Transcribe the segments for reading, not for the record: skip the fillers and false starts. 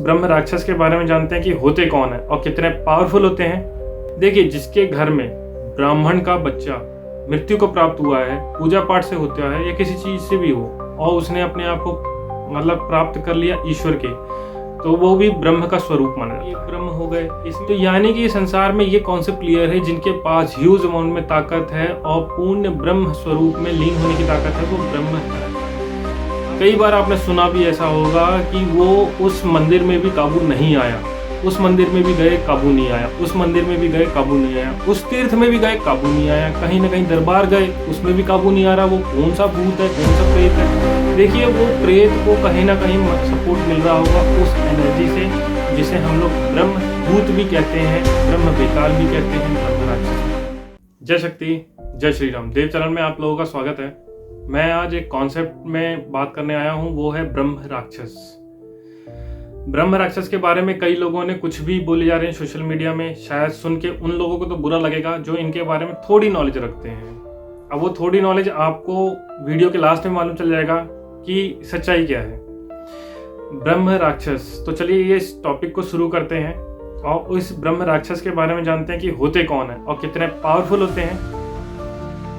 ब्रह्म राक्षस के बारे में जानते हैं कि होते कौन है और कितने पावरफुल होते हैं। देखिए, जिसके घर में ब्राह्मण का बच्चा मृत्यु को प्राप्त हुआ है, पूजा पाठ से होता है या किसी चीज से भी हो, और उसने अपने आप को प्राप्त कर लिया ईश्वर के, तो वो भी ब्रह्म का स्वरूप माना जाता है। ये ब्रह्म हो गए इसमें, तो यानी कि संसार में ये कॉन्सेप्ट क्लियर है, जिनके पास ह्यूज अमाउंट में ताकत है और पूर्ण ब्रह्म स्वरूप में लीन होने की ताकत है, वो ब्रह्म है। कई बार आपने सुना भी ऐसा होगा कि वो उस मंदिर में भी काबू नहीं आया, उस मंदिर में भी गए काबू नहीं आया, उस मंदिर में भी गए काबू नहीं आया, उस तीर्थ में भी गए काबू नहीं आया, कहीं ना कहीं दरबार गए उसमें भी काबू नहीं आ रहा। वो कौन सा भूत है, कौन सा प्रेत है? देखिए, वो प्रेत को कहीं ना कहीं सपोर्ट मिल रहा होगा उस एनर्जी से, जिसे हम लोग ब्रह्म भूत भी कहते हैं, ब्रह्म बेताल भी कहते हैं, ब्रह्म राक्षस। जय शक्ति, जय श्री राम। देव चरण में आप लोगों का स्वागत है। मैं आज एक कॉन्सेप्ट में बात करने आया हूँ, वो है ब्रह्म राक्षस। ब्रह्म राक्षस के बारे में कई लोगों ने कुछ भी बोले जा रहे हैं सोशल मीडिया में। शायद सुन के उन लोगों को तो बुरा लगेगा जो इनके बारे में थोड़ी नॉलेज रखते हैं। अब वो थोड़ी नॉलेज आपको वीडियो के लास्ट में मालूम चल जाएगा कि सच्चाई क्या है। ब्रह्म राक्षस, तो चलिए ये इस टॉपिक को शुरू करते हैं और इस ब्रह्म राक्षस के बारे में जानते हैं कि होते कौन है और कितने पावरफुल होते हैं।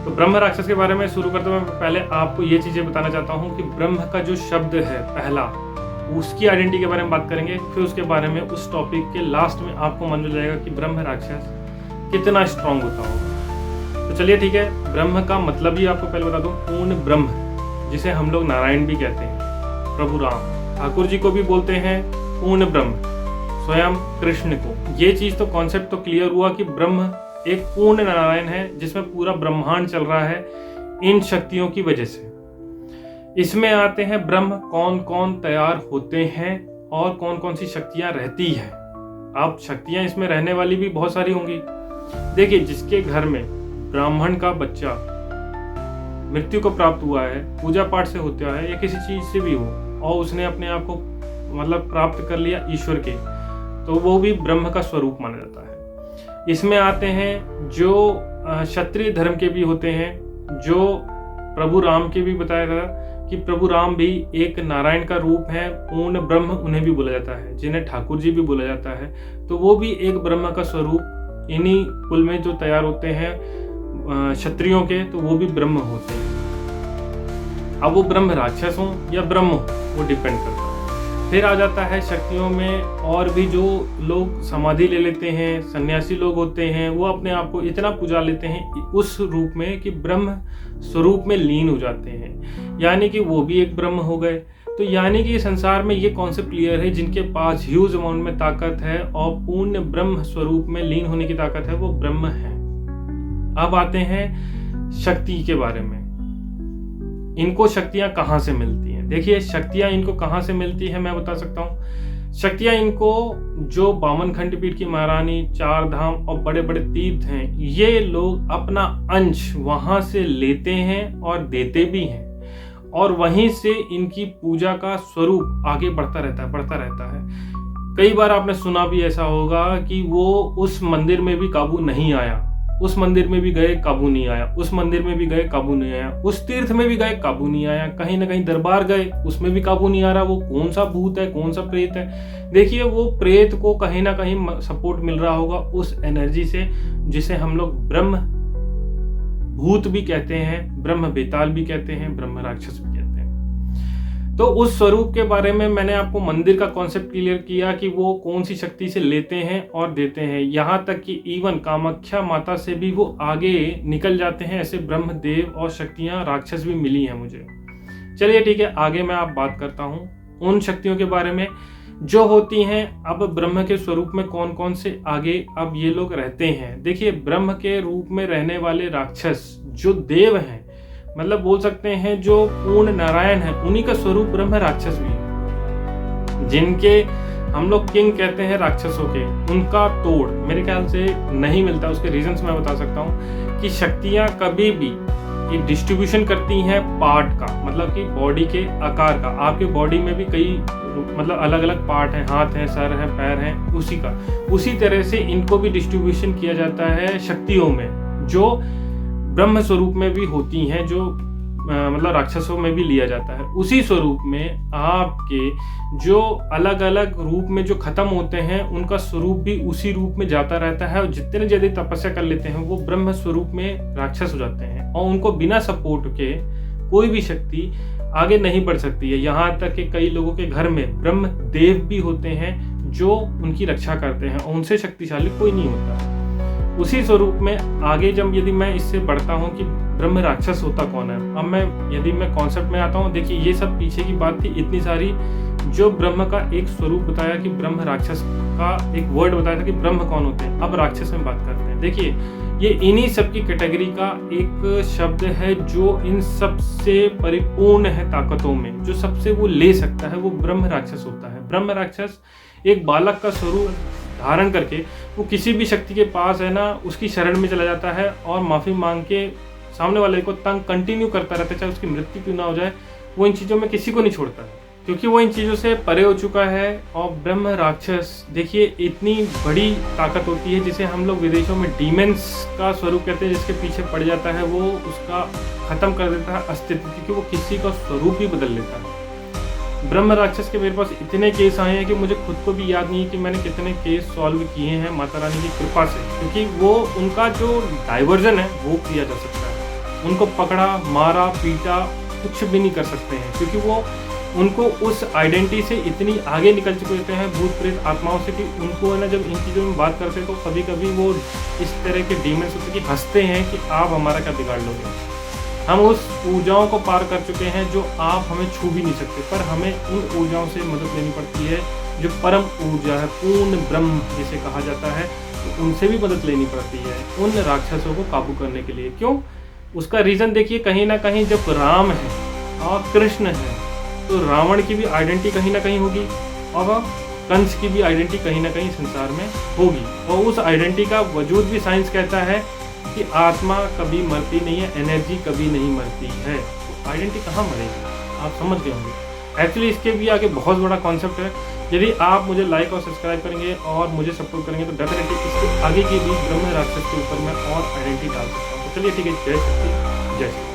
तो ब्रह्म राक्षस के बारे में शुरू करते हुए पहले आपको ये चीजें बताना चाहता हूँ कि ब्रह्म का जो शब्द है पहला, उसकी आइडेंटिटी के बारे में बात करेंगे। फिर उसके बारे में उस टॉपिक के लास्ट में आपको मालूम चल जाएगा कि ब्रह्म राक्षस कितना स्ट्रांग होता होगा। तो चलिए ठीक है, ब्रह्म का मतलब ही आपको पहले बता दूं, पूर्ण ब्रह्म, जिसे हम लोग नारायण भी कहते हैं, प्रभु राम, ठाकुर जी को भी बोलते हैं पूर्ण ब्रह्म, स्वयं कृष्ण को। ये चीज तो कॉन्सेप्ट तो क्लियर हुआ कि ब्रह्म एक पूर्ण नारायण है, जिसमें पूरा ब्रह्मांड चल रहा है इन शक्तियों की वजह से। इसमें आते हैं ब्रह्म कौन कौन तैयार होते हैं और कौन कौन सी शक्तियां रहती हैं। अब शक्तियां इसमें रहने वाली भी बहुत सारी होंगी। देखिए, जिसके घर में ब्राह्मण का बच्चा मृत्यु को प्राप्त हुआ है, पूजा पाठ से होता है या किसी चीज से भी हो, और उसने अपने आप को प्राप्त कर लिया ईश्वर के, तो वो भी ब्रह्म का स्वरूप माना जाता है। इसमें आते हैं जो क्षत्रिय धर्म के भी होते हैं, जो प्रभु राम के भी बताया था कि प्रभु राम भी एक नारायण का रूप है, पूर्ण ब्रह्म उन्हें भी बोला जाता है, जिन्हें ठाकुर जी भी बोला जाता है, तो वो भी एक ब्रह्म का स्वरूप इन्हीं कुल में जो तैयार होते हैं क्षत्रियों के, तो वो भी ब्रह्म होते हैं। अब वो ब्रह्म राक्षस हो या ब्रह्म हो, वो डिपेंड करता है। फिर आ जाता है शक्तियों में और भी जो लोग समाधि ले लेते हैं, सन्यासी लोग होते हैं, वो अपने आप को इतना पूजा लेते हैं उस रूप में कि ब्रह्म स्वरूप में लीन हो जाते हैं, यानी कि वो भी एक ब्रह्म हो गए। तो यानी कि संसार में ये कॉन्सेप्ट क्लियर है, जिनके पास ह्यूज अमाउंट में ताकत है और पूर्ण ब्रह्म स्वरूप में लीन होने की ताकत है, वो ब्रह्म है। अब आते हैं शक्ति के बारे में। इनको शक्तियां कहाँ से मिलती हैं? देखिए, शक्तियां इनको कहाँ से मिलती है मैं बता सकता हूँ। शक्तियां इनको जो 52 खंडपीठ की महारानी, 4 धाम और बड़े बड़े तीर्थ हैं, ये लोग अपना अंश वहां से लेते हैं और देते भी हैं, और वहीं से इनकी पूजा का स्वरूप आगे बढ़ता रहता है। कई बार आपने सुना भी ऐसा होगा कि वो उस मंदिर में भी काबू नहीं आया, उस मंदिर में भी गए काबू नहीं आया, उस मंदिर में भी गए काबू नहीं आया, उस तीर्थ में भी गए काबू नहीं आया, कहीं ना कहीं दरबार गए उसमें भी काबू नहीं आ रहा। वो कौन सा भूत है, कौन सा प्रेत है? देखिए, वो प्रेत को कहीं ना कहीं सपोर्ट मिल रहा होगा उस एनर्जी से, जिसे हम लोग ब्रह्म भूत भी कहते हैं, ब्रह्म बेताल भी कहते हैं, ब्रह्म राक्षस भी कहते हैं। तो उस स्वरूप के बारे में मैंने आपको मंदिर का कॉन्सेप्ट क्लियर किया कि वो कौन सी शक्ति से लेते हैं और देते हैं। यहाँ तक कि इवन कामाख्या माता से भी वो आगे निकल जाते हैं। ऐसे ब्रह्मदेव और शक्तियां राक्षस भी मिली हैं मुझे। चलिए ठीक है, आगे मैं आप बात करता हूँ उन शक्तियों के बारे में जो होती हैं। अब ब्रह्म के स्वरूप में कौन कौन से आगे अब ये लोग रहते हैं। देखिए, ब्रह्म के रूप में रहने वाले राक्षस जो देव हैं, बोल सकते हैं जो पूर्ण नारायण है, उन्हीं का स्वरूप ब्रह्म राक्षस भी है, जिनके हम लोग किंग कहते हैं राक्षसों के। उनका तोड़ मेरे ख्याल से नहीं मिलता। उसके रीजंस मैं बता सकता हूँ कि शक्तियां कभी भी डिस्ट्रीब्यूशन करती हैं पार्ट का, मतलब कि बॉडी के आकार का। आपके बॉडी में भी कई अलग अलग पार्ट हैं, हाथ हैं, सर है, पैर हैं, उसी तरह से इनको भी डिस्ट्रीब्यूशन किया जाता है शक्तियों में, जो ब्रह्म स्वरूप में भी होती हैं, जो मतलब राक्षसों में भी लिया जाता है। उसी स्वरूप में आपके जो अलग अलग रूप में जो खत्म होते हैं उनका स्वरूप भी उसी रूप में जाता रहता है, और जितने ज्यादा तपस्या कर लेते हैं वो ब्रह्म स्वरूप में राक्षस हो जाते हैं, और उनको बिना सपोर्ट के कोई भी शक्ति आगे नहीं बढ़ सकती है। यहाँ तक कि कई लोगों के घर में ब्रह्म देव भी होते हैं जो उनकी रक्षा करते हैं, और उनसे शक्तिशाली कोई नहीं होता। उसी स्वरूप में आगे जब यदि मैं इससे बढ़ता हूँ कि ब्रह्म राक्षस होता कौन है, अब यदि मैं कॉन्सेप्ट में आता हूँ, देखिए ये सब पीछे की बात थी इतनी सारी, जो ब्रह्म का एक स्वरूप बताया कि ब्रह्म राक्षस का एक वर्ड बताया था कि ब्रह्म कौन होते हैं। अब राक्षस में बात करते हैं। देखिए ये इन्हीं सब की कैटेगरी का एक शब्द है जो इन सब से परिपूर्ण है ताकतों में, जो सबसे वो ले सकता है, वो ब्रह्म राक्षस होता है। ब्रह्म राक्षस एक बालक का स्वरूप धारण करके वो किसी भी शक्ति के पास है ना, उसकी शरण में चला जाता है और माफी मांग के सामने वाले को तंग कंटिन्यू करता रहता है, चाहे उसकी मृत्यु क्यों ना हो जाए। वो इन चीज़ों में किसी को नहीं छोड़ता है, क्योंकि वो इन चीज़ों से परे हो चुका है। और ब्रह्म राक्षस देखिए इतनी बड़ी ताकत होती है, जिसे हम लोग विदेशों में डीमेंस का स्वरूप कहते हैं, जिसके पीछे पड़ जाता है वो उसका खत्म कर देता है अस्तित्व, क्योंकि वो किसी का स्वरूप ही बदल लेता है। ब्रह्म राक्षस के मेरे पास इतने केस आए हैं कि मुझे खुद को भी याद नहीं है कि मैंने कितने केस सॉल्व किए हैं माता रानी की कृपा से, क्योंकि वो उनका जो डाइवर्जन है वो किया जा सकता है। उनको पकड़ा, मारा, पीटा कुछ भी नहीं कर सकते हैं, क्योंकि वो उनको उस आइडेंटिटी से इतनी आगे निकल चुके होते हैं भूत प्रेत आत्माओं से, कि उनको है ना जब इन चीज़ों में बात करते हैं तो कभी कभी वो इस तरह के डीमंस होते कि हंसते हैं कि आप हमारा क्या बिगाड़ लोगे। हम उस ऊर्जाओं को पार कर चुके हैं जो आप हमें छू भी नहीं सकते, पर हमें उन ऊर्जाओं से मदद लेनी पड़ती है जो परम ऊर्जा है, पूर्ण ब्रह्म जिसे कहा जाता है, तो उनसे भी मदद लेनी पड़ती है उन राक्षसों को काबू करने के लिए। क्यों? उसका रीज़न देखिए, कहीं ना कहीं जब राम है और कृष्ण है तो रावण की भी आइडेंटिटी कहीं ना कहीं होगी, और कंस की भी आइडेंटिटी कहीं ना कहीं संसार में होगी, और उस आइडेंटिटी का वजूद भी साइंस कहता है कि आत्मा कभी मरती नहीं है, एनर्जी कभी नहीं मरती है, तो आइडेंटिटी कहाँ मरेगी, आप समझ गए होंगे। एक्चुअली इसके भी आगे बहुत बड़ा कॉन्सेप्ट है। यदि आप मुझे लाइक और सब्सक्राइब करेंगे और मुझे सपोर्ट करेंगे तो डेफिनेटली इसके आगे की भी ब्रह्म राक्षस के ऊपर मैं और आइडेंटिटी डाल सकता हूँ। तो चलिए ठीक है, जय शक्ति, जय श्री।